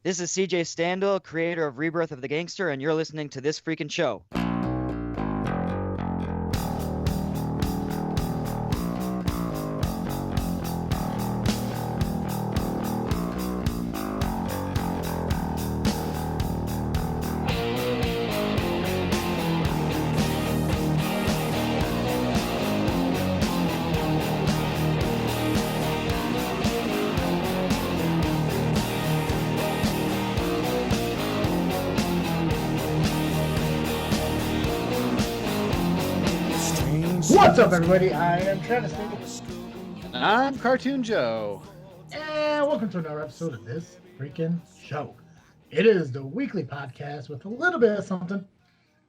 This is CJ Standal, creator of Rebirth of the Gangster, and you're listening to This Freakin' Show. What's up, everybody? I am Travis Standal. And I'm Cartoon Joe. And welcome to another episode of This Freakin' Show. It is the weekly podcast with a little bit of something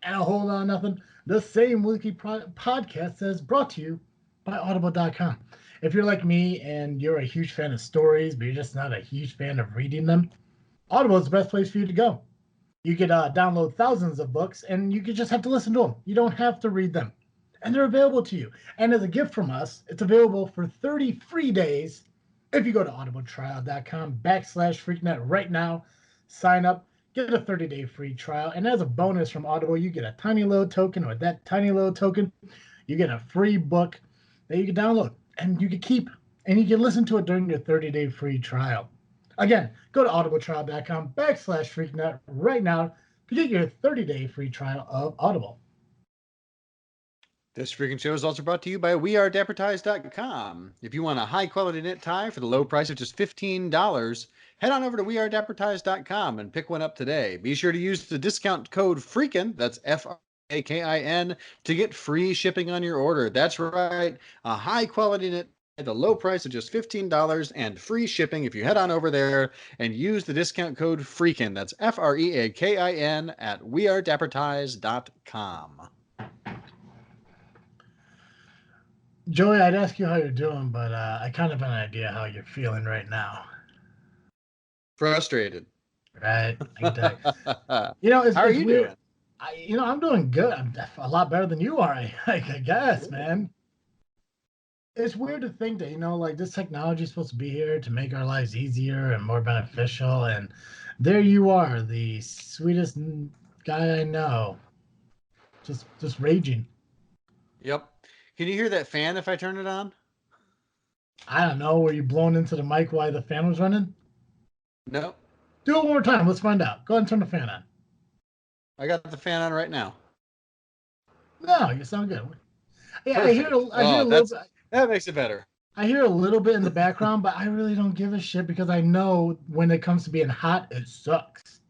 and a whole lot of nothing. The same weekly podcast is brought to you by Audible.com. If you're like me and you're a huge fan of stories, but you're just not a huge fan of reading them, Audible is the best place for you to go. You could download thousands of books and you could just have to listen to them. You don't have to read them. And they're available to you. And as a gift from us, it's available for 30 free days if you go to audibletrial.com/freaknet right now, sign up, get a 30-day free trial. And as a bonus from Audible, you get a tiny little token. With that tiny little token, you get a free book that you can download and you can keep. And you can listen to it during your 30-day free trial. Again, go to audibletrial.com/freaknet right now to get your 30-day free trial of Audible. This Freakin' Show is also brought to you by WeAreDapperTies.com. If you want a high-quality knit tie for the low price of just $15, head on over to WeAreDapperTies.com and pick one up today. Be sure to use the discount code FREAKIN, that's FRAKIN, to get free shipping on your order. That's right, a high-quality knit at the low price of just $15 and free shipping if you head on over there and use the discount code FREAKIN. That's FREAKIN at WeAreDapperTies.com. Joey, I'd ask you how you're doing, but I kind of have an idea how you're feeling right now. Frustrated. Right. How are you weird. Doing? I'm doing good. I'm a lot better than you are, I guess, man. It's weird to think that, like this technology is supposed to be here to make our lives easier and more beneficial. And there you are, the sweetest guy I know, just raging. Yep. Can you hear that fan if I turn it on? I don't know. Were you blown into the mic while the fan was running? No. Do it one more time. Let's find out. Go ahead and turn the fan on. I got the fan on right now. No, you sound good. Yeah, Perfect. I hear a little bit. That makes it better. I hear a little bit in the background, but I really don't give a shit because I know when it comes to being hot, it sucks.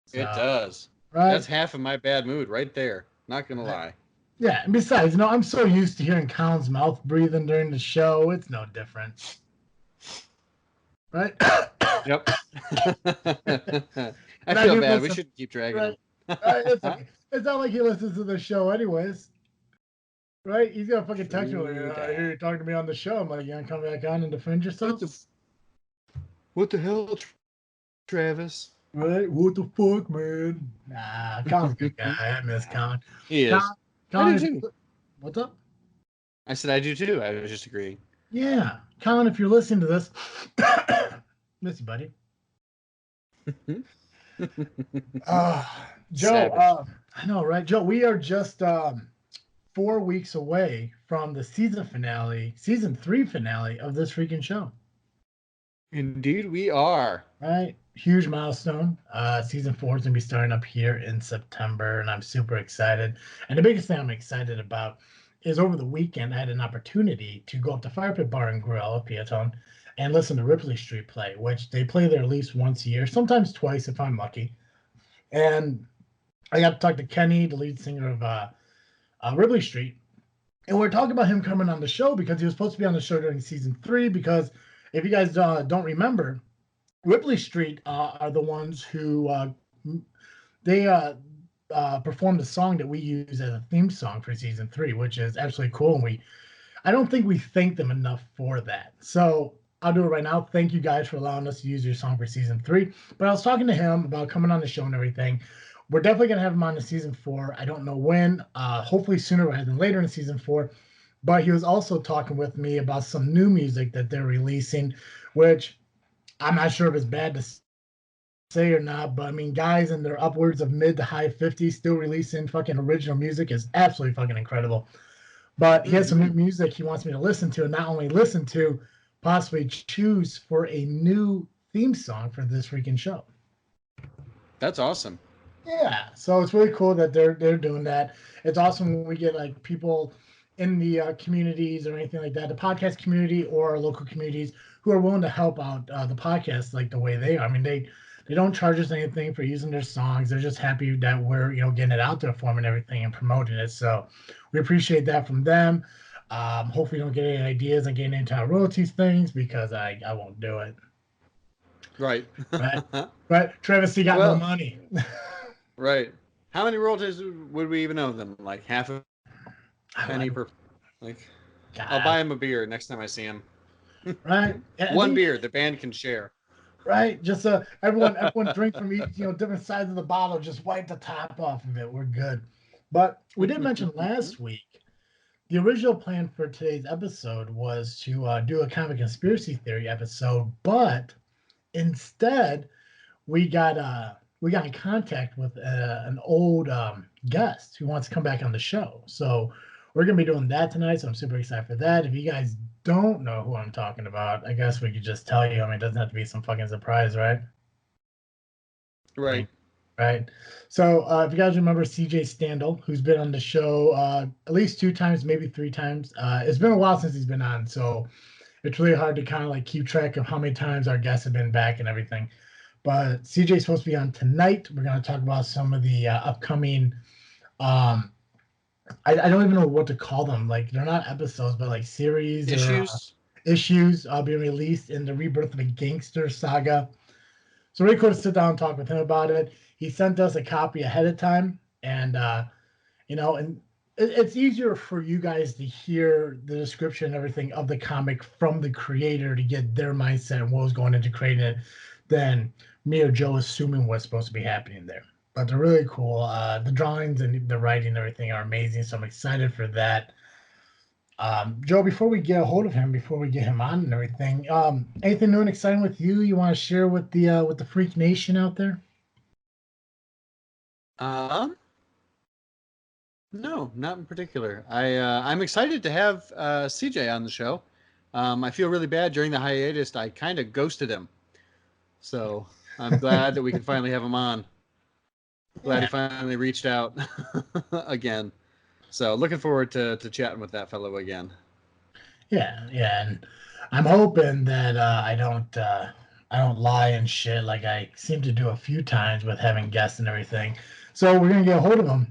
So, it does. Right? That's half of my bad mood right there. Not going to lie. Yeah, and besides, I'm so used to hearing Colin's mouth breathing during the show. It's no different. Right? Yep. I feel bad. We shouldn't keep dragging him. It's okay. It's not like he listens to the show anyways. Right? He's going to fucking text me like, I hear you talking to me on the show. I'm like, you going to come back on and defend yourself? What the hell, Travis? Right? What the fuck, man? Nah, Colin's a good guy. I miss Colin. He is. Colin, I do too. What's up? I said I do too. I was just agreeing. Yeah. Colin, if you're listening to this, miss you, buddy. Joe, I know, right? Joe, we are just 4 weeks away from the season 3 finale of This Freakin' Show. Indeed, we are. Right? Huge milestone. Season 4 is going to be starting up here in September, and I'm super excited. And the biggest thing I'm excited about is over the weekend, I had an opportunity to go up to Fire Pit Bar and Grill at Piaton and listen to Ripley Street play, which they play there at least once a year, sometimes twice if I'm lucky. And I got to talk to Kenny, the lead singer of Ripley Street, and we're talking about him coming on the show because he was supposed to be on the show during season 3 because if you guys don't remember, Ripley Street are the ones who performed a song that we use as a theme song for season 3, which is absolutely cool. And I don't think we thank them enough for that. So I'll do it right now. Thank you guys for allowing us to use your song for season 3. But I was talking to him about coming on the show and everything. We're definitely going to have him on in season 4. I don't know when, hopefully sooner rather than later in season 4. But he was also talking with me about some new music that they're releasing, which I'm not sure if it's bad to say or not, but I mean, guys in their upwards of mid to high 50s still releasing fucking original music is absolutely fucking incredible. But he has some new music he wants me to listen to, and not only listen to, possibly choose for a new theme song for this freaking show. That's awesome. Yeah, so it's really cool that they're doing that. It's awesome when we get like people in the communities or anything like that, the podcast community or local communities who are willing to help out the podcast like the way they are. I mean, they don't charge us anything for using their songs. They're just happy that we're getting it out there for them and everything and promoting it. So we appreciate that from them. Hopefully, don't get any ideas on getting into our royalties things because I won't do it. Right. But Travis, you got no money. Right. How many royalties would we even owe them? Like half a penny per. Like, God. I'll buy him a beer next time I see him. Right. One beer the band can share. Right. Just everyone drink from each different sides of the bottle. Just wipe the top off of it. We're good. But we did mention last week the original plan for today's episode was to do a kind of a conspiracy theory episode, but instead we got in contact with an old guest who wants to come back on the show. So we're going to be doing that tonight. So I'm super excited for that. If you guys don't know who I'm talking about, I guess we could just tell you. I mean, it doesn't have to be some fucking surprise, right? Right. Right. So if you guys remember CJ Standal, who's been on the show at least 2 times, maybe 3 times. It's been a while since he's been on. So it's really hard to kind of like keep track of how many times our guests have been back and everything. But CJ's supposed to be on tonight. We're going to talk about some of the upcoming, I don't even know what to call them. Like, they're not episodes, but like series issues being released in the Rebirth of the Gangster saga. So really cool to sit down and talk with him about it. He sent us a copy ahead of time, and and it's easier for you guys to hear the description and everything of the comic from the creator to get their mindset and what was going into creating it than me or Joe assuming what's supposed to be happening there. But they're really cool. The drawings and the writing and everything are amazing, so I'm excited for that. Joe, before we get a hold of him, before we get him on and everything, anything new and exciting with you want to share with the Freak Nation out there? No, not in particular. I'm excited to have CJ on the show. I feel really bad during the hiatus. I kind of ghosted him, so I'm glad that we can finally have him on. Glad he finally reached out again. So looking forward to chatting with that fellow again. Yeah, and I'm hoping that I don't lie and shit like I seem to do a few times with having guests and everything. So we're gonna get a hold of him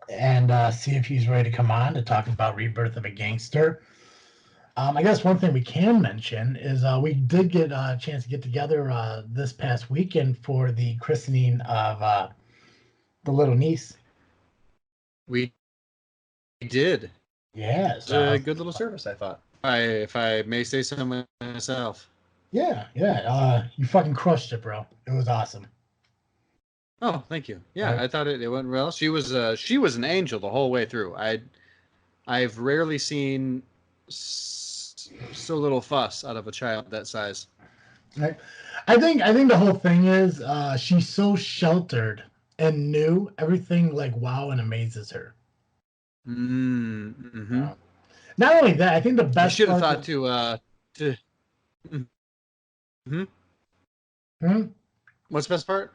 and see if he's ready to come on to talk about Rebirth of a Gangster. I guess one thing we can mention is we did get a chance to get together this past weekend for the christening of the little niece. We did. Yeah, it's a good little service, I thought. If I may say so myself. Yeah. You fucking crushed it, bro. It was awesome. Oh, thank you. Yeah, right. I thought it went well. She was an angel the whole way through. I've rarely seen so little fuss out of a child that size. Right. I think the whole thing is she's so sheltered and new. Everything like wow and amazes her. Mm-hmm. Not only that, I think the best. You should have thought to. What's the best part?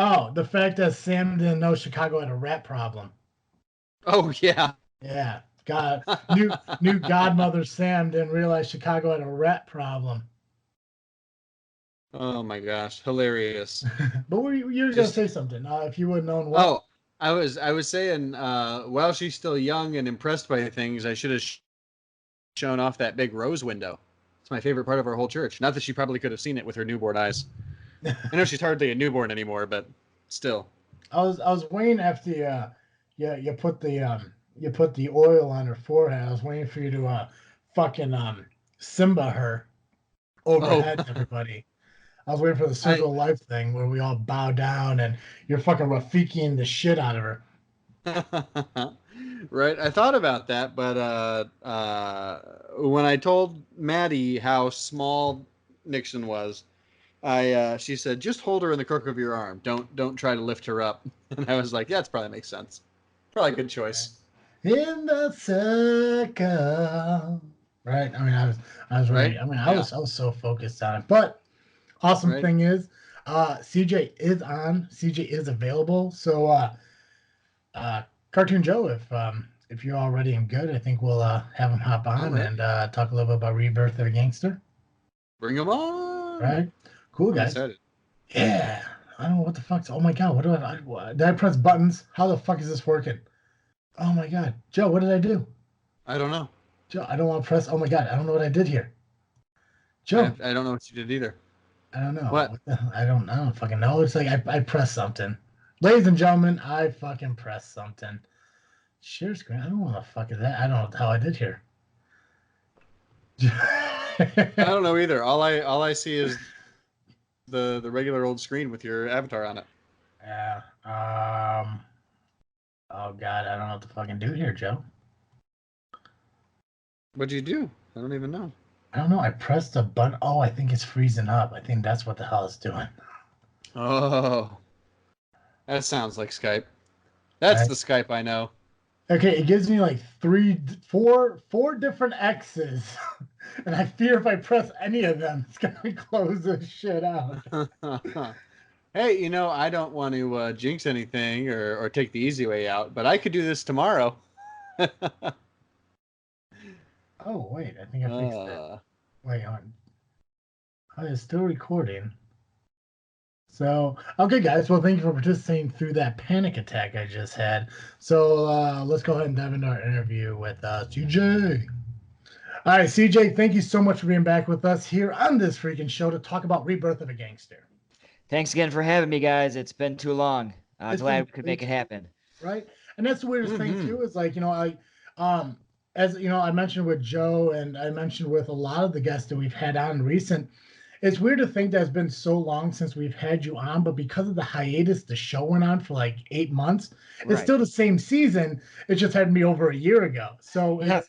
Oh, the fact that Sam didn't know Chicago had a rat problem. Oh yeah. Yeah. God, new godmother Sam didn't realize Chicago had a rat problem. Oh my gosh, hilarious! But you were gonna say something. If you would have known what. Oh, I was saying. While she's still young and impressed by things, I should have shown off that big rose window. It's my favorite part of our whole church. Not that she probably could have seen it with her newborn eyes. I know she's hardly a newborn anymore, but still. I was waiting after you put the oil on her forehead. I was waiting for you to fucking Simba her overhead to everybody. I was waiting for the circle of life thing where we all bow down and you're fucking Rafikiing the shit out of her. Right. I thought about that, but when I told Maddie how small Nixon was, She said, just hold her in the crook of your arm. Don't try to lift her up. And I was like, yeah, that probably makes sense. Probably a good choice. In the circle. Right. I mean, I was Right? ready. I mean, I was so focused on it. But awesome Right. thing is, CJ is on. CJ is available. So Cartoon Joe, if you're all ready and good, I think we'll have him hop on right. and talk a little bit about Rebirth of a Gangster. Bring him on. Right? Cool, I'm guys. excited. Yeah. I don't know what the fuck's. Oh my god, did I press buttons? How the fuck is this working? Oh my god, Joe, what did I do? I don't know. Joe, I don't want to press. Oh my god, I don't know what I did here. Joe, I don't know what you did either. I don't know. What? I don't fucking know. It's like I pressed something. Ladies and gentlemen, I fucking pressed something. Share screen. I don't know what the fuck is that. I don't know how I did here. I don't know either. All I see is the regular old screen with your avatar on it. Yeah. Oh god, I don't know what to fucking do here, Joe. What'd you do? I don't even know. I don't know. I pressed a button. Oh, I think it's freezing up. I think that's what the hell it's doing. Oh, that sounds like Skype. That's Right. the Skype I know. Okay, it gives me like four different X's, and I fear if I press any of them, it's gonna close this shit out. Hey, I don't want to jinx anything or take the easy way out, but I could do this tomorrow. Oh wait, I think I fixed it. Wait on. Oh, it's still recording. So, okay, guys. Well, thank you for participating through that panic attack I just had. So, let's go ahead and dive into our interview with CJ. All right, CJ, thank you so much for being back with us here on this freaking show to talk about Rebirth of a Gangster. Thanks again for having me, guys. It's been too long. Glad we could make it happen. Right, and that's the weirdest thing too. Is like as I mentioned with Joe, and I mentioned with a lot of the guests that we've had on recent. It's weird to think that it's been so long since we've had you on, but because of the hiatus, the show went on for like 8 months. It's Right. still the same season. It just had me over a year ago. So Yeah.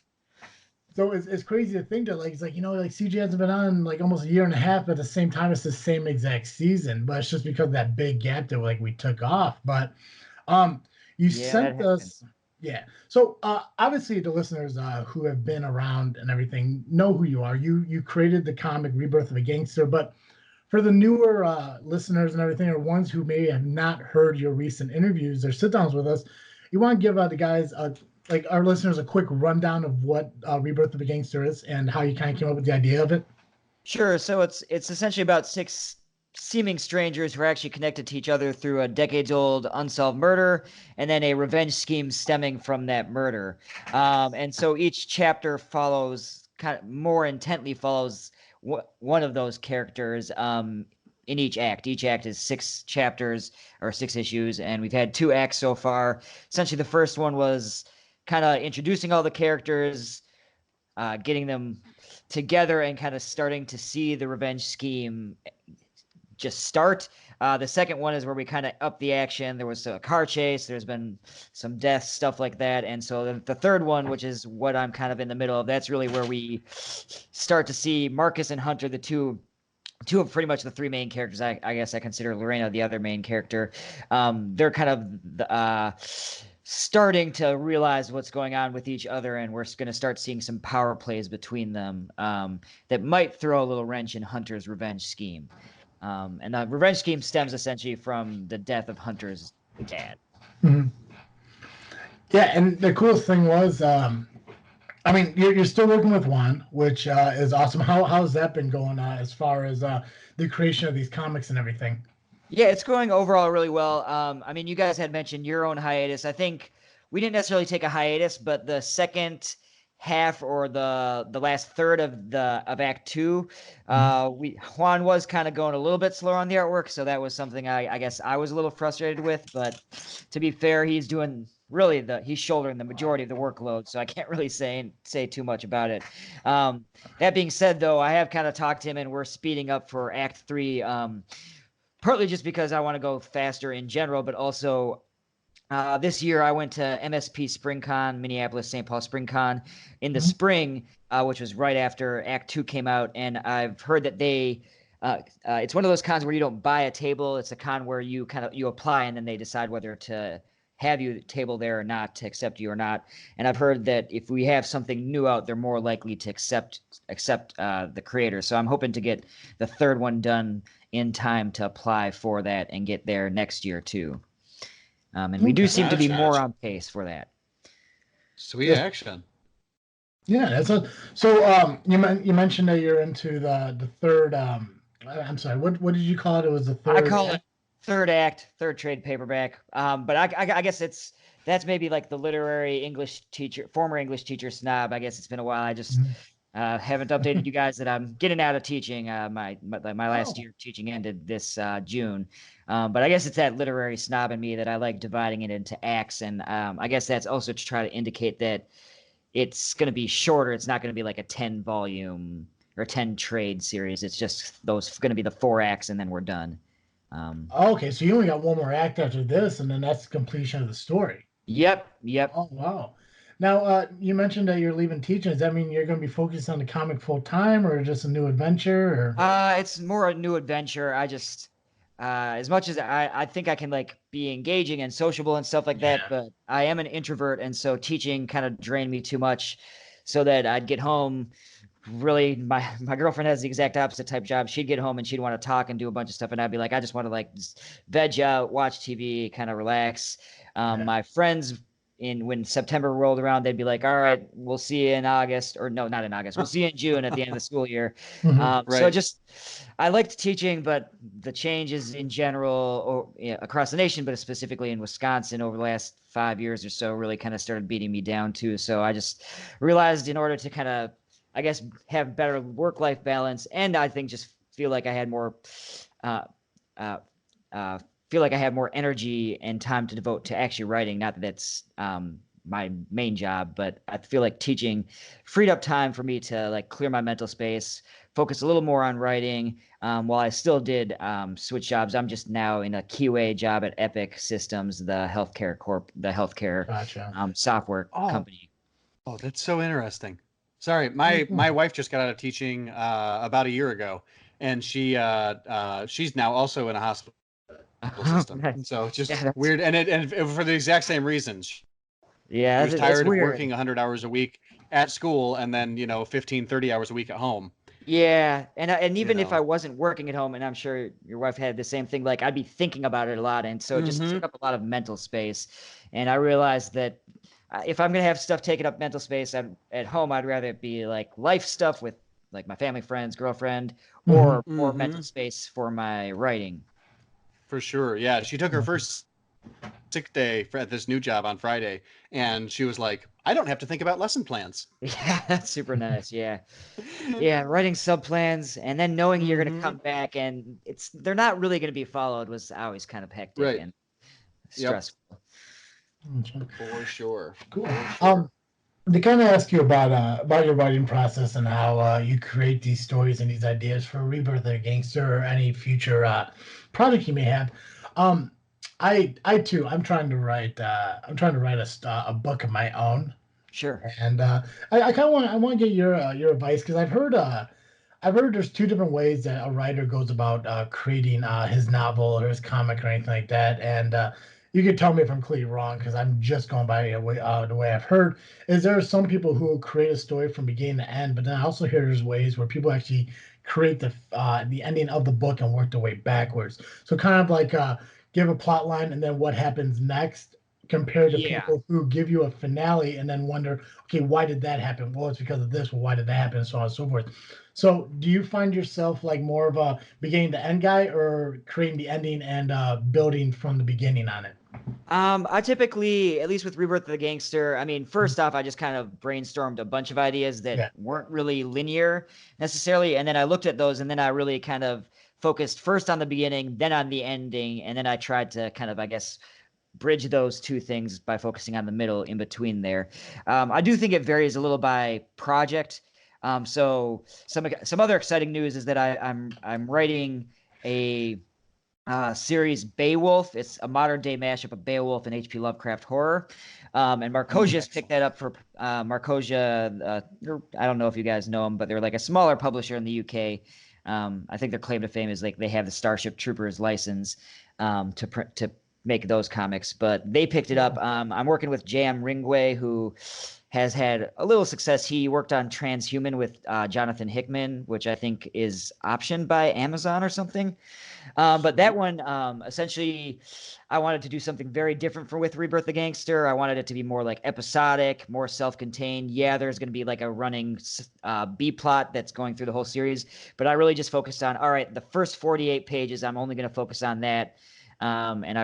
it's crazy to think that like CJ hasn't been on like almost a year and a half at the same time. It's the same exact season, but it's just because of that big gap that we took off. But you sent us. Yeah. So obviously the listeners who have been around and everything know who you are. You created the comic Rebirth of a Gangster, but for the newer listeners and everything, or ones who may have not heard your recent interviews or sit downs with us, you want to give the guys like our listeners a quick rundown of what Rebirth of a Gangster is and how you kind of came up with the idea of it? Sure. So it's essentially about 6 seeming strangers who are actually connected to each other through a decades-old unsolved murder and then a revenge scheme stemming from that murder. And so each chapter more intently follows one of those characters in each act. Each act is 6 chapters or 6 issues, and we've had 2 acts so far. Essentially, the first one was kind of introducing all the characters, getting them together and kind of starting to see the revenge scheme just start. The second one is where we kind of up the action. There was a car chase. There's been some deaths, stuff like that. And so the third one, which is what I'm kind of in the middle of, that's really where we start to see Marcus and Hunter, the two of pretty much the 3 main characters. I guess I consider Lorena the other main character. They're kind of starting to realize what's going on with each other, and we're going to start seeing some power plays between them that might throw a little wrench in Hunter's revenge scheme. And the revenge scheme stems essentially from the death of Hunter's dad. Mm-hmm. Yeah, and the coolest thing was, I mean, you're still working with Juan, which is awesome. How's that been going as far as the creation of these comics and everything? Yeah, it's going overall really well. I mean, you guys had mentioned your own hiatus. I think we didn't necessarily take a hiatus, but the second half or the last third of Act 2, Juan was kind of going a little bit slower on the artwork, so that was something I guess I was a little frustrated with. But to be fair, he's doing he's shouldering the majority of the workload, so I can't really say too much about it. That being said, though, I have kind of talked to him, and we're speeding up for Act 3. Partly just because I want to go faster in general, but also this year I went to MSP SpringCon, Minneapolis, St. Paul SpringCon in the spring, which was right after Act 2 came out. And I've heard that they it's one of those cons where you don't buy a table. It's a con where you apply and then they decide whether to have you table there or not, to accept you or not. And I've heard that if we have something new out, they're more likely to accept the creator. So I'm hoping to get the third one done in time to apply for that and get there next year too. And we do seem to be more on pace for that. Sweet action. Yeah, so you mentioned that you're into the third. I'm sorry. What did you call it? It was the third. I call it third act, third trade paperback. But I guess that's maybe like the literary English teacher, former English teacher snob. I guess it's been a while. I just haven't updated you guys that I'm getting out of teaching. My last year of teaching ended this June. But I guess it's that literary snob in me that I like dividing it into acts, and I guess that's also to try to indicate that it's going to be shorter. It's not going to be like a 10 volume or 10 trade series. It's just those going to be the 4 acts and then we're done. Okay, so you only got one more act after this, and then that's completion of the story. Yep. Oh, wow. Now, you mentioned that you're leaving teaching. Does that mean you're going to be focused on the comic full time, or just a new adventure? Or? It's more a new adventure. I just, as much as I think I can like be engaging and sociable and stuff like that, but I am an introvert, and so teaching kind of drained me too much, so that I'd get home. Really, my girlfriend has the exact opposite type job. She'd get home and she'd want to talk and do a bunch of stuff, and I'd be like, I just want to like just veg out, watch TV, kind of relax. My friends, when September rolled around, they'd be like, all right, we'll see you in August, or no, not in August. We'll see you in June at the end of the school year. Right. So just, I liked teaching, but the changes in general across the nation, but specifically in Wisconsin over the last 5 years or so really kind of started beating me down too. So I just realized in order to kind of, I guess, have better work-life balance, and I think just feel like I had more energy and time to devote to actually writing. Not that that's my main job, but I feel like teaching freed up time for me to like clear my mental space, focus a little more on writing. While I still did switch jobs, I'm just now in a QA job at Epic Systems, the healthcare software company. Oh, that's so interesting. Sorry, my wife just got out of teaching about a year ago, and she's now also in a hospital system. So it's just weird, and for the exact same reasons. She was tired of working 100 hours a week at school, and then 15, 30 hours a week at home. Yeah, and even if I wasn't working at home, and I'm sure your wife had the same thing, like I'd be thinking about it a lot, and so it just took up a lot of mental space. And I realized that if I'm gonna have stuff taking up mental space at home, I'd rather it be like life stuff with like my family, friends, girlfriend, or more mental space for my writing. For sure, yeah. She took her first sick day at this new job on Friday, and she was like, I don't have to think about lesson plans. Yeah, that's super nice. Yeah. Writing sub plans and then knowing you're going to come back and they're not really going to be followed was always kind of hectic and stressful. For sure. Cool. To kind of ask you about your writing process and how you create these stories and these ideas for Rebirth of Gangster or any future project you may have. I too, I'm trying to write a book of my own. Sure. And I kind of want to get your advice, because I've heard there's 2 different ways that a writer goes about creating his novel or his comic or anything like that. And you can tell me if I'm completely wrong, because I'm just going by the way I've heard. Is there some people who will create a story from beginning to end, but then I also hear there's ways where people actually create the ending of the book and work their way backwards. So kind of like give a plot line and then what happens next, compared to people who give you a finale and then wonder, okay, why did that happen? Well, it's because of this. Well, why did that happen? And so on and so forth. So do you find yourself like more of a beginning to end guy, or creating the ending and building from the beginning on it? I typically, at least with Rebirth of the Gangster, I mean, first off, I just kind of brainstormed a bunch of ideas that weren't really linear necessarily. And then I looked at those, and then I really kind of focused first on the beginning, then on the ending. And then I tried to kind of, I guess, bridge those 2 things by focusing on the middle in between there. I do think it varies a little by project. So some other exciting news is that I'm writing a series Beowulf. It's a modern day mashup of Beowulf and H.P. Lovecraft horror. And Marcosia's picked that up for Marcosia. I don't know if you guys know them, but they're like a smaller publisher in the UK. I think their claim to fame is like they have the Starship Troopers license to make those comics, but they picked it up. I'm working with J.M. Ringway, who has had a little success. He worked on Transhuman with Jonathan Hickman, which I think is optioned by Amazon or something. But that one, essentially, I wanted to do something very different with Rebirth the Gangster. I wanted it to be more like episodic, more self-contained. Yeah, there's going to be like a running B plot that's going through the whole series, but I really just focused on, all right, the first 48 pages, I'm only going to focus on that. And I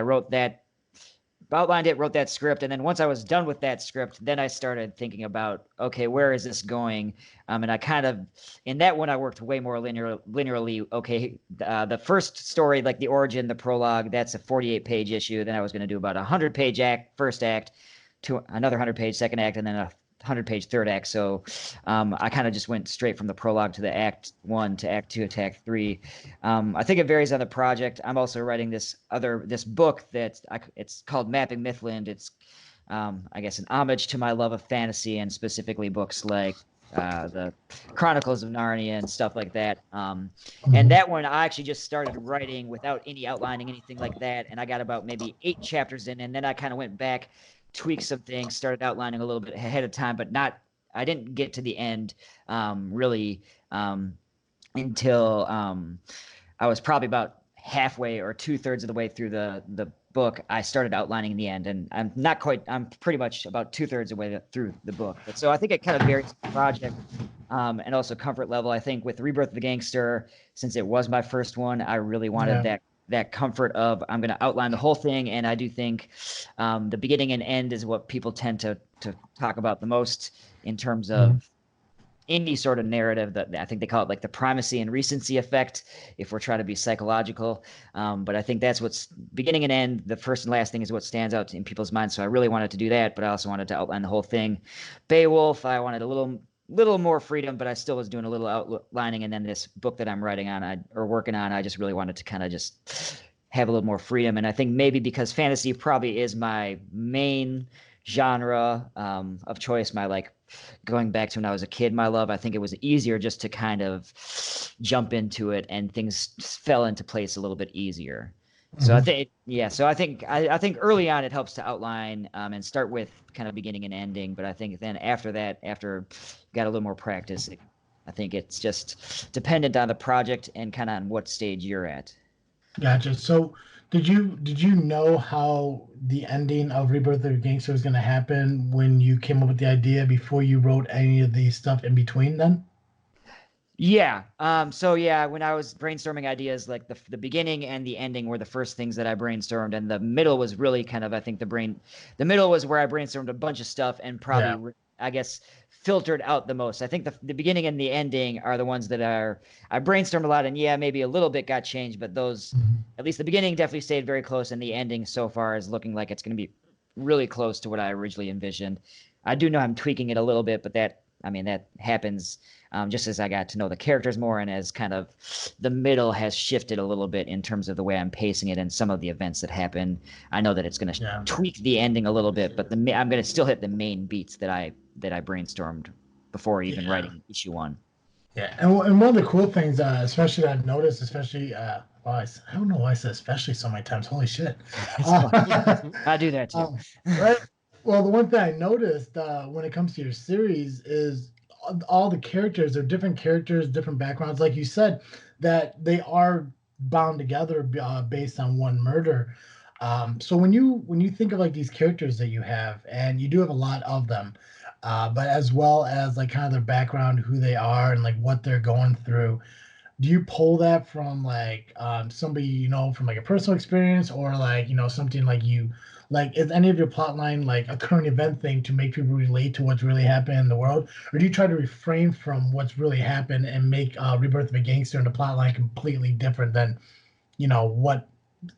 outlined it, wrote that script, and then once I was done with that script, then I started thinking about, okay, where is this going? And I kind of, in that one, I worked way more linearly. Okay, the first story, like the origin, the prologue, that's a 48-page issue. Then I was going to do about a 100-page first act, to another 100-page second act, and then a 100-page third act. So I kind of just went straight from the prologue to the act 1 to act 2 to act 3. I think it varies on the project. I'm also writing this book it's called Mapping Mythland. It's I guess an homage to my love of fantasy, and specifically books like the Chronicles of Narnia and stuff like that. And that one I actually just started writing without any outlining, anything like that, and I got about maybe 8 chapters in, and then I kind of went back, tweaked some things, started outlining a little bit ahead of time, but I didn't get to the end really until I was probably about halfway or 2/3 of the way through the book. I started outlining in the end, and I'm pretty much about 2/3 of the way through the book. But so I think it kind of varies the project and also comfort level. I think with Rebirth of the Gangster, since it was my first one, I really wanted that comfort of, I'm going to outline the whole thing. And I do think the beginning and end is what people tend to talk about the most in terms of any sort of narrative. That I think they call it like the primacy and recency effect, if we're trying to be psychological. But I think that's what's beginning and end. The first and last thing is what stands out in people's minds. So I really wanted to do that, but I also wanted to outline the whole thing. Beowulf, I wanted a little more freedom, but I still was doing a little outlining. And then this book that I'm working on, I just really wanted to kind of just have a little more freedom. And I think maybe because fantasy probably is my main genre of choice, my like going back to when I was a kid, my love, I think it was easier just to kind of jump into it, and things fell into place a little bit easier. So I think, I think early on it helps to outline and start with kind of beginning and ending. But I think then after you got a little more practice, I think it's just dependent on the project and kind of on what stage you're at. Gotcha. So did you know how the ending of Rebirth of Gangster was going to happen when you came up with the idea before you wrote any of the stuff in between then? Yeah. So yeah, when I was brainstorming ideas, like the beginning and the ending were the first things that I brainstormed, and the middle was really kind of, I think the middle was where I brainstormed a bunch of stuff and probably, I guess, filtered out the most. I think the beginning and the ending are the ones that I brainstormed a lot, and yeah, maybe a little bit got changed, but those, at least the beginning definitely stayed very close, and the ending so far is looking like it's going to be really close to what I originally envisioned. I do know I'm tweaking it a little bit, but that happens just as I got to know the characters more, and as kind of the middle has shifted a little bit in terms of the way I'm pacing it and some of the events that happen. I know that it's going to tweak the ending a little bit, but I'm going to still hit the main beats that I brainstormed before even writing issue 1. Yeah, and one of the cool things, especially that I've noticed, I don't know why I said especially so many times. Holy shit! I do that too. Right. Well, the one thing I noticed when it comes to your series is all the characters are different characters, different backgrounds. Like you said, that they are bound together based on one murder. So when you think of like these characters that you have, and you do have a lot of them, but as well as like kind of their background, who they are, and like what they're going through, do you pull that from like somebody from like a personal experience, or like something like is any of your plot line like a current event thing to make people relate to what's really happening in the world, or do you try to refrain from what's really happened and make Rebirth of a Gangster and the plot line completely different than what,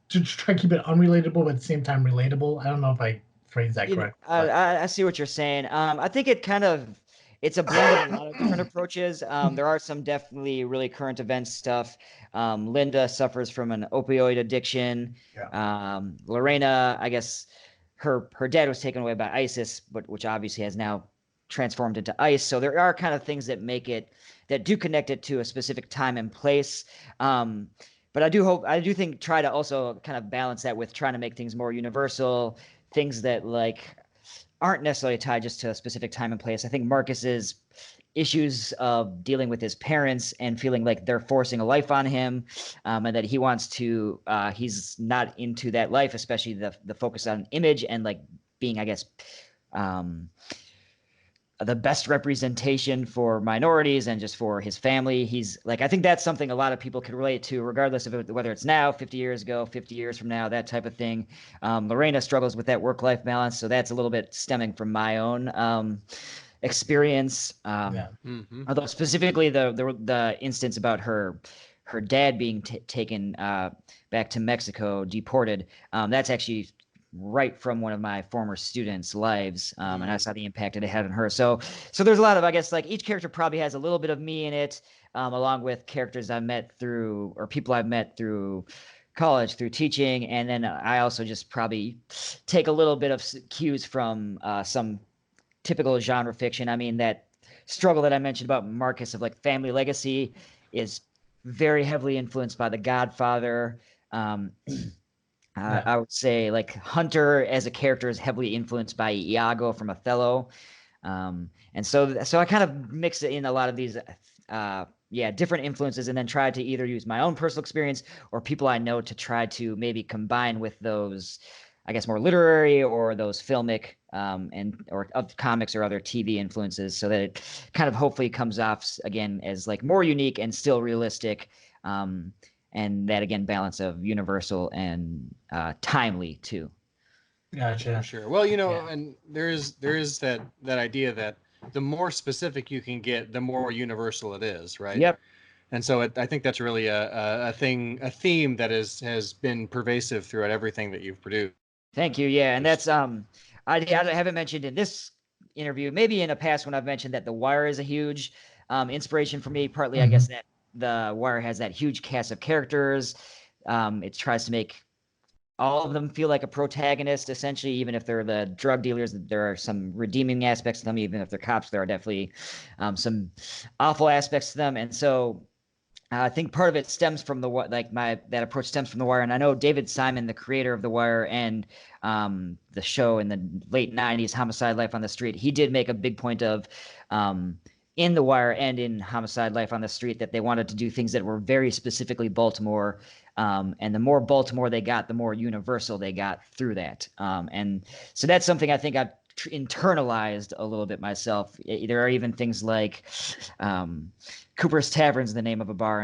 to try to keep it unrelatable but at the same time relatable? I don't know if I phrased that correct. I see what you're saying. I think it's a blend of a lot of different approaches. There are some definitely really current event stuff. Linda suffers from an opioid addiction. Lorena, I guess her dad was taken away by ISIS, which obviously has now transformed into ice. So there are kind of things that make it that do connect it to a specific time and place. But I do think try to also kind of balance that with trying to make things more universal, things that like aren't necessarily tied just to a specific time and place. I think Marcus's issues of dealing with his parents and feeling like they're forcing a life on him, and that he wants to, he's not into that life, especially the focus on image and like being, I guess, the best representation for minorities and just for his family. He's like, I think that's something a lot of people could relate to, regardless of whether it's now, 50 years ago, 50 years from now, that type of thing. Lorena struggles with that work-life balance, so that's a little bit stemming from my own experience. Although specifically the instance about her dad being taken back to Mexico, deported, that's actually right from one of my former students' lives, and I saw the impact it had on her. So there's a lot of, I guess, like each character probably has a little bit of me in it, along with characters I've met through, or people I've met through college, through teaching, and then I also just probably take a little bit of cues from some typical genre fiction. I mean, that struggle that I mentioned about Marcus of like family legacy is very heavily influenced by The Godfather. I would say like Hunter as a character is heavily influenced by Iago from Othello. And so I kind of mix in a lot of these, different influences, and then try to either use my own personal experience or people I know to try to maybe combine with those, I guess, more literary or those filmic, or of comics or other TV influences, so that it kind of hopefully comes off again as like more unique and still realistic. And that, again, balance of universal and timely too. Gotcha. Sure. Well, and there is that idea that the more specific you can get, the more universal it is, right? Yep. And so I think that's really a theme that has been pervasive throughout everything that you've produced. Thank you. Yeah, and that's I haven't mentioned in this interview, maybe in a past when I've mentioned that The Wire is a huge inspiration for me. Partly, I guess that The Wire has that huge cast of characters. It tries to make all of them feel like a protagonist, essentially, even if they're the drug dealers. There are some redeeming aspects to them. Even if they're cops, there are definitely some awful aspects to them. And so I think part of it stems from that approach stems from The Wire. And I know David Simon, the creator of The Wire and the show in the late 90s, Homicide: Life on the Street, he did make a big point of in The Wire and in Homicide: Life on the Street that they wanted to do things that were very specifically Baltimore. And the more Baltimore they got, the more universal they got through that. And so that's something I think I've internalized a little bit myself. There are even things like Cooper's Tavern's the name of a bar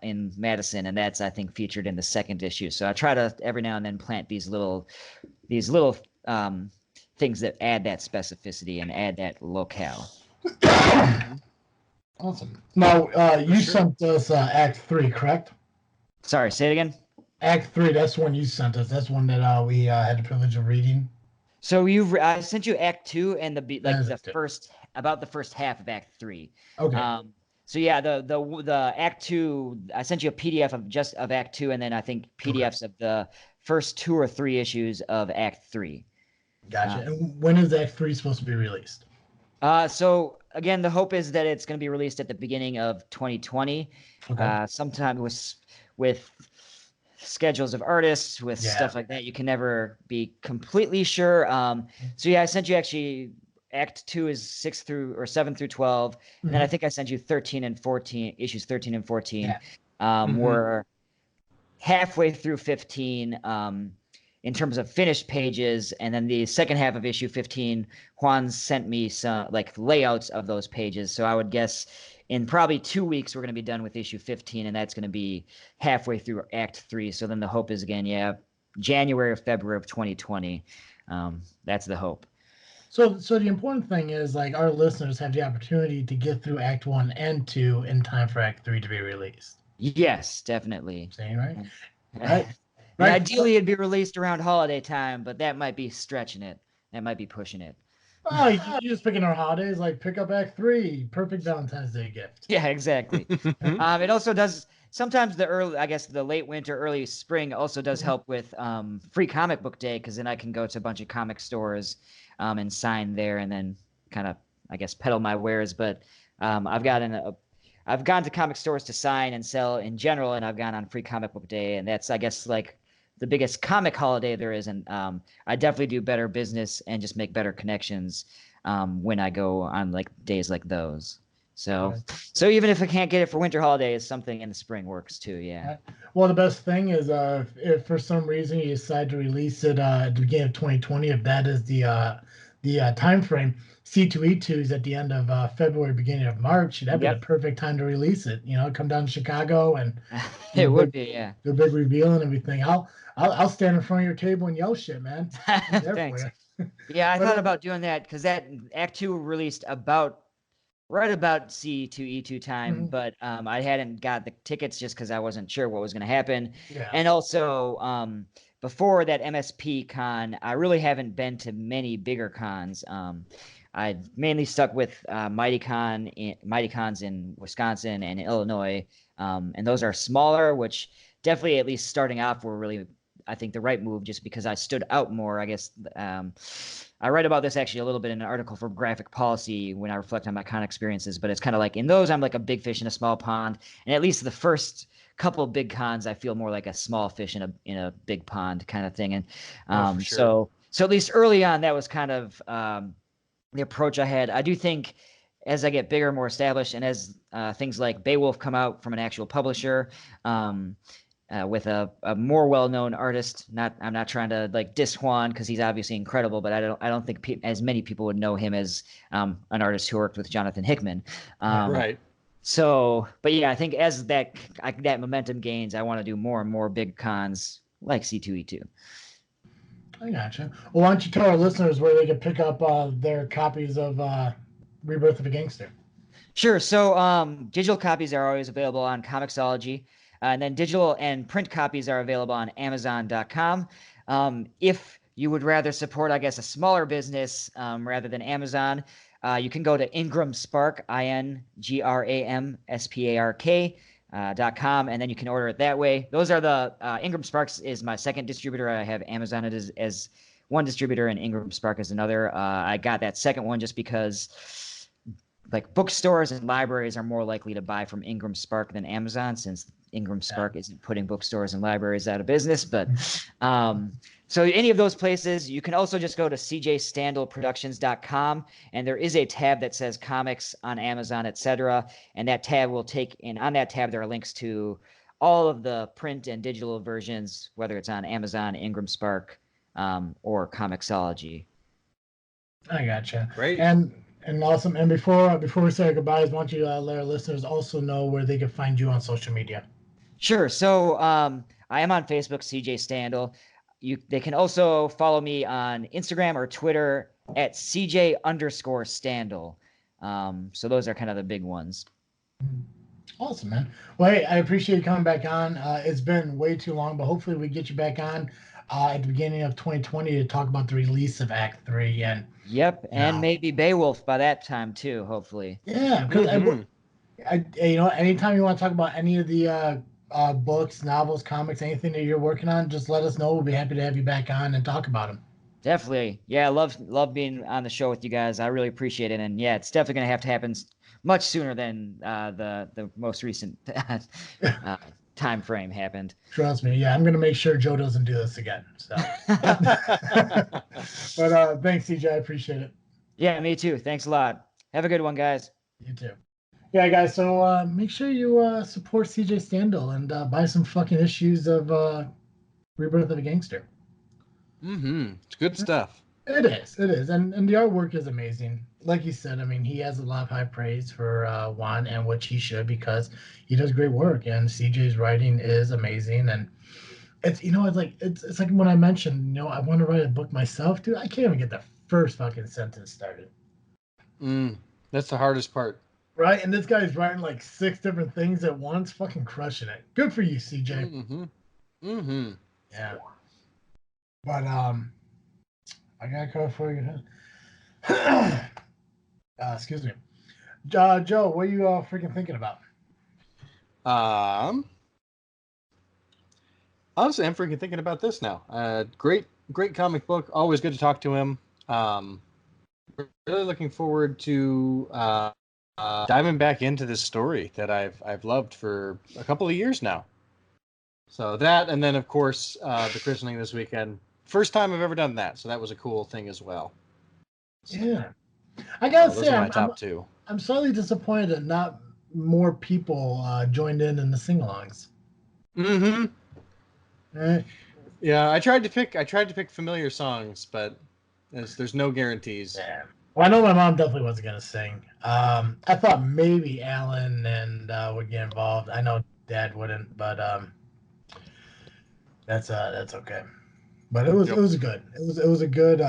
in Madison, and that's, I think, featured in the second issue. So I try to every now and then plant these little things that add that specificity and add that locale. Awesome. Now, you sent us Act 3, correct? Sorry, say it again. Act 3, that's one you sent us. That's one that we had the privilege of reading. So I sent you Act 2 and the first half of Act 3. Okay. So yeah, the Act 2, I sent you a PDF of Act 2, and then I think PDFs of the first 2 or 3 issues of Act 3. Gotcha. And when is Act 3 supposed to be released? So again, the hope is that it's going to be released at the beginning of 2020. Okay. Sometime with schedules of artists, with stuff like that, you can never be completely sure. So yeah, I sent you actually Act 2 is 7 through 12, and then I think I sent you 13 and 14 issues. 13 and 14. We're halfway through 15 in terms of finished pages, and then the second half of issue 15, Juan sent me some like layouts of those pages. So I would guess in probably 2 weeks we're going to be done with issue 15, and that's going to be halfway through Act 3. So then the hope is, again, January or February of 2020. That's the hope. So the important thing is, like, our listeners have the opportunity to get through Act 1 and 2 in time for Act 3 to be released. Yes, definitely. Saying right? Right. Right. Ideally, it'd be released around holiday time, but that might be stretching it. That might be pushing it. Oh, you're just picking our holidays, like pick up Act 3, perfect Valentine's Day gift. Yeah, exactly. It also does sometimes the late winter, early spring also does help with free comic book day, because then I can go to a bunch of comic stores and sign there, and then kind of, I guess, peddle my wares. But I've got I've gone to comic stores to sign and sell in general, and I've gone on Free Comic Book Day, and that's, I guess, like the biggest comic holiday there is. And I definitely do better business and just make better connections when I go on like days like those. So, so even if I can't get it for winter holidays, something in the spring works too. Yeah. Well, the best thing is if for some reason you decide to release it at the beginning of 2020, if that is the time frame, C2E2 is at the end of February, beginning of March. That'd be the perfect time to release it. You know, come down to Chicago and it would be, yeah. The big reveal and everything. I'll stand in front of your table and yell shit, man. Thanks. Yeah, I thought about doing that because that Act 2 released right about C2E2 time, but I hadn't got the tickets just because I wasn't sure what was going to happen. Yeah. And also, before that MSP con, I really haven't been to many bigger cons. I mainly stuck with Mighty Cons in Wisconsin and Illinois, and those are smaller, which definitely, at least starting off, were really, I think, the right move, just because I stood out more. I guess I write about this actually a little bit in an article for Graphic Policy when I reflect on my con experiences, but it's kind of like in those I'm like a big fish in a small pond, and at least the first couple of big cons I feel more like a small fish in a big pond kind of thing. And so at least early on that was kind of the approach I had. I do think as I get bigger, more established, and as things like Beowulf come out from an actual publisher, with a more well-known artist. I'm not trying to like diss Juan because he's obviously incredible, but I don't think as many people would know him as an artist who worked with Jonathan Hickman. Right. So, but yeah, I think as that momentum gains, I want to do more and more big cons like C2E2. I gotcha. Well, why don't you tell our listeners where they can pick up their copies of Rebirth of a Gangster? Sure. So digital copies are always available on Comixology. And then digital and print copies are available on Amazon.com. If you would rather support, I guess, a smaller business rather than Amazon, you can go to Ingram Spark, INGRAMSPARK.com, and then you can order it that way. Those are the Ingram Sparks is my second distributor. I have Amazon as one distributor and Ingram Spark as another. I got that second one just because like bookstores and libraries are more likely to buy from Ingram Spark than Amazon, since Ingram Spark isn't putting bookstores and libraries out of business. But so any of those places, you can also just go to cjstandalproductions.com, and there is a tab that says comics on Amazon, etc. And that tab will on that tab, there are links to all of the print and digital versions, whether it's on Amazon, Ingram Spark, or Comixology. I gotcha. Great. And awesome. And before we say our goodbyes, why don't you let our listeners also know where they can find you on social media? Sure. So I am on Facebook, CJ Standal. They can also follow me on Instagram or Twitter at CJ_Standal. So those are kind of the big ones. Awesome, man. Well, hey, I appreciate you coming back on. It's been way too long, but hopefully we get you back on at the beginning of 2020 to talk about the release of Act 3. And maybe Beowulf by that time too, hopefully. Yeah, because anytime you want to talk about any of the books, novels, comics, anything that you're working on, just let us know. We'll be happy to have you back on and talk about them. Definitely. Yeah, I love being on the show with you guys. I really appreciate it. And yeah, it's definitely going to have to happen much sooner than the most recent time frame happened. Trust me. Yeah, I'm going to make sure Joe doesn't do this again. So, but thanks, CJ. I appreciate it. Yeah, me too. Thanks a lot. Have a good one, guys. You too. Yeah, guys. So make sure you support CJ Standal and buy some fucking issues of Rebirth of a Gangster. It's good stuff. It is, and the artwork is amazing. Like you said, I mean, he has a lot of high praise for Juan, and which he should, because he does great work, and CJ's writing is amazing. And it's it's like when I mentioned, I want to write a book myself, dude. I can't even get the first fucking sentence started. That's the hardest part, right? And this guy's writing like 6 different things at once, fucking crushing it. Good for you, CJ. Yeah. But I got a call for you. Excuse me. Joe, what are you freaking thinking about? Honestly, I'm freaking thinking about this now. Great comic book. Always good to talk to him. Really looking forward to diving back into this story that I've loved for a couple of years now. So that, and then of course the christening this weekend. First time I've ever done that, so that was a cool thing as well. So, Yeah, I gotta those say, are my top two. I'm slightly disappointed that not more people joined in the sing-alongs. Mm-hmm. Eh, Yeah, I tried to pick familiar songs, but there's no guarantees. yeah. Well, I know my mom definitely wasn't gonna sing. I thought maybe Alan and would get involved. I know Dad wouldn't, but that's okay. But it was Yep. good. It was a good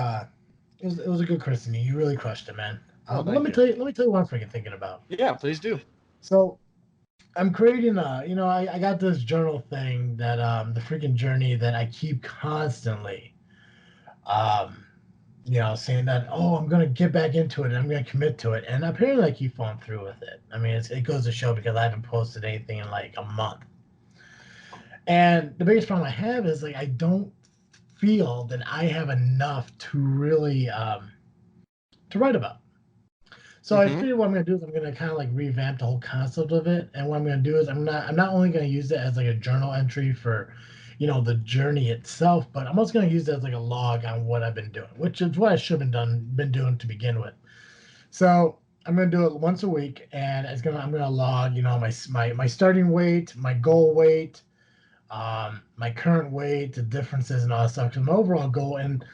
it was a good christening. You really crushed it, man. Oh, But let me tell you what I'm freaking thinking about. Yeah, please do. So I'm creating I got this journal thing that the freaking journey that I keep constantly um saying that, oh, I'm gonna get back into it and I'm gonna commit to it. And apparently I keep falling through with it. I mean, it goes to show because I haven't posted anything in like a month. And the biggest problem I have is like I don't feel that I have enough to really to write about. So I figured what I'm gonna do is I'm gonna kind of like revamp the whole concept of it. And what I'm gonna do is I'm not only gonna use it as like a journal entry for, the journey itself, but I'm also gonna use it as like a log on what I've been doing, which is what I should have been doing to begin with. So I'm gonna do it once a week, and I'm gonna log, my starting weight, my goal weight, my current weight, the differences, and all that stuff. Because my overall goal, and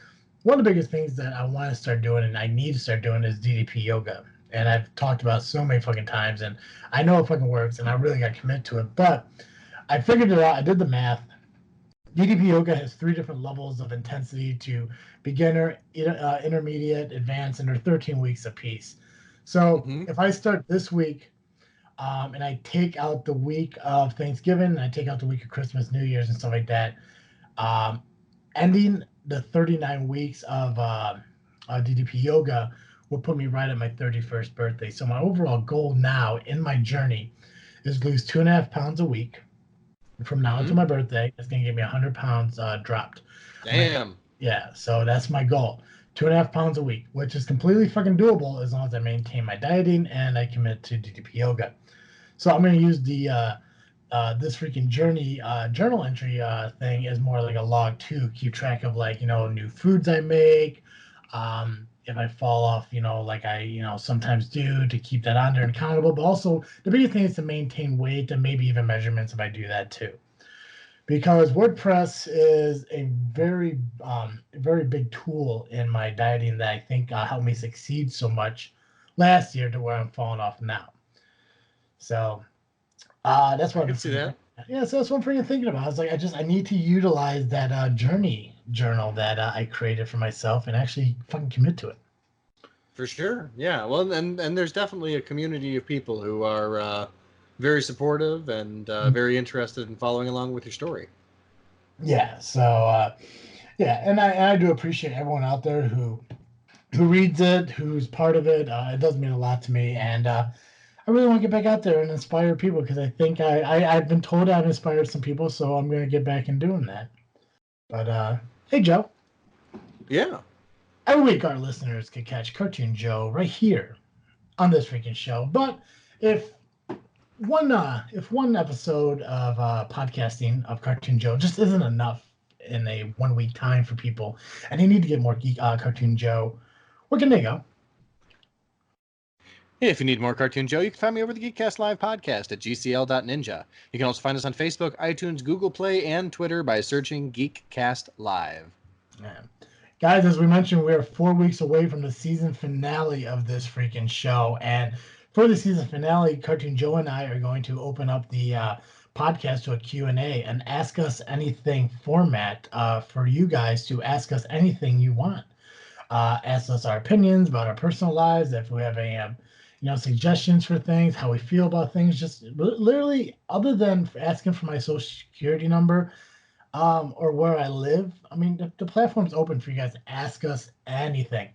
one of the biggest things that I want to start doing and I need to start doing is DDP yoga. And I've talked about it so many fucking times, and I know it fucking works, and I really got to commit to it. But I figured it out. I did the math. DDP yoga has 3 different levels of intensity to beginner, intermediate, advanced, and they're 13 weeks apiece. So if I start this week, and I take out the week of Thanksgiving, and I take out the week of Christmas, New Year's, and stuff like that, ending the 39 weeks of DDP yoga will put me right at my 31st birthday. So my overall goal now in my journey is to lose 2.5 pounds a week from now until my birthday. It's going to give me 100 pounds dropped. Damn. Yeah, so that's my goal. 2.5 pounds a week, which is completely fucking doable as long as I maintain my dieting and I commit to DDP yoga. So I'm going to use the this freaking journey journal entry thing as more like a log too. Keep track of like new foods I make. If I fall off, like I sometimes do, to keep that on there and accountable. But also the biggest thing is to maintain weight and maybe even measurements if I do that too. Because WordPress is a very very big tool in my dieting that I think helped me succeed so much last year to where I'm falling off now. So that's what I can see that. Yeah, so that's what I'm freaking thinking about. I was like, I need to utilize that journey journal that I created for myself and actually fucking commit to it. For sure. Yeah. Well, and there's definitely a community of people who are very supportive and very interested in following along with your story. Yeah. So yeah, and I do appreciate everyone out there who reads it, who's part of it. It does mean a lot to me, and I really want to get back out there and inspire people because I think I've been told I've inspired some people, so I'm going to get back and doing that. But hey, Joe. Yeah. Every week our listeners can catch Cartoon Joe right here on this freaking show. But if one episode of podcasting of Cartoon Joe just isn't enough in a 1 week time for people, and they need to get more Cartoon Joe, where can they go? If you need more Cartoon Joe, you can find me over the Geekcast Live podcast at gcl.ninja. You can also find us on Facebook, iTunes, Google Play, and Twitter by searching Geekcast Live. Yeah. Guys, as we mentioned, we are 4 weeks away from the season finale of this freaking show. And for the season finale, Cartoon Joe and I are going to open up the podcast to a Q&A and ask us anything format for you guys to ask us anything you want. Ask us our opinions about our personal lives, if we have any suggestions for things, how we feel about things, just literally other than asking for my social security number or where I live. I mean, the platform's open for you guys to ask us anything.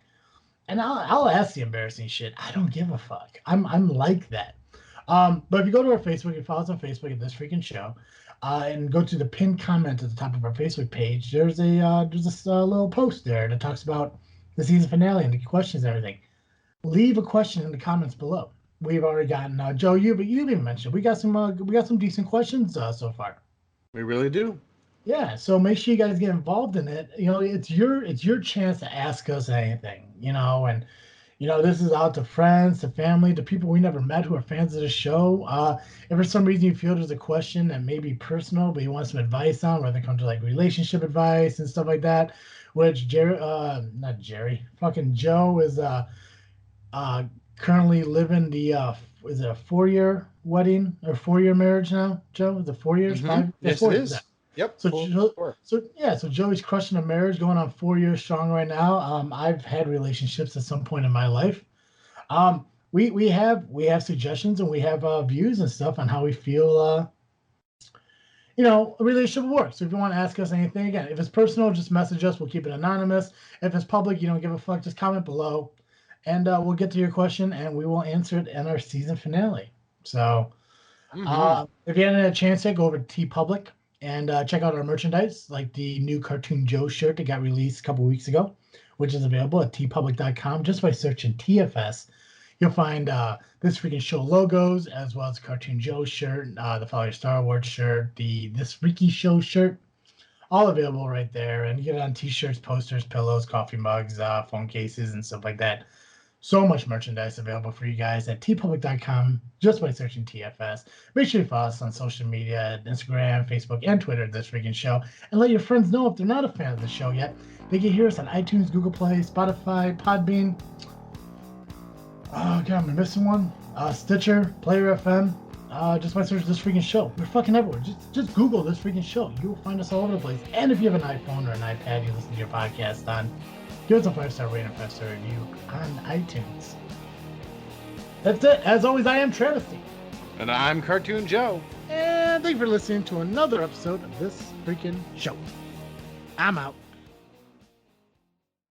And I'll ask the embarrassing shit. I don't give a fuck. I'm like that. But if you go to our Facebook and follow us on Facebook at This Freaking Show, and go to the pinned comment at the top of our Facebook page, there's a little post there that talks about the season finale and the questions and everything. Leave a question in the comments below. we've already gotten Joe. You didn't mention we got some decent questions so far. We really do. Yeah, so make sure you guys get involved in it. It's your chance to ask us anything. And this is out to friends, to family, to people we never met who are fans of the show. If for some reason you feel there's a question that may be personal, but you want some advice on, whether it comes to like relationship advice and stuff like that, which fucking Joe is currently living the is it a 4-year wedding or 4-year marriage now? Joe, is it 4 years? 5? Yes, 4 it years. is. Yep. So Joey's crushing a marriage, going on 4 years strong right now. I've had relationships at some point in my life. We have suggestions and we have views and stuff on how we feel. A relationship works. So if you want to ask us anything, again, if it's personal, just message us. We'll keep it anonymous. If it's public, you don't give a fuck, just comment below, and we'll get to your question and we will answer it in our season finale. So, if you haven't had a chance yet, go over to TeePublic and check out our merchandise, like the new Cartoon Joe shirt that got released a couple weeks ago, which is available at teepublic.com. Just by searching TFS, you'll find This Freakin' Show logos, as well as Cartoon Joe shirt, the Follow Your Star Wars shirt, the This Freaky Show shirt, all available right there. And you get it on t-shirts, posters, pillows, coffee mugs, phone cases, and stuff like that. So much merchandise available for you guys at teepublic.com just by searching TFS. Make sure you follow us on social media, Instagram, Facebook, and Twitter, This Freakin' Show. And let your friends know if they're not a fan of the show yet. They can hear us on iTunes, Google Play, Spotify, Podbean. Oh, God, am I missing one? Stitcher, Player FM. Just by searching This Freakin' Show. We're fucking everywhere. Just Google This Freakin' Show. You'll find us all over the place. And if you have an iPhone or an iPad you listen to your podcast on, give us a 5-star rating and 5-star review on iTunes. That's it. As always, I am Travesty. And I'm Cartoon Joe. And thank you for listening to another episode of This Freakin' Show. I'm out.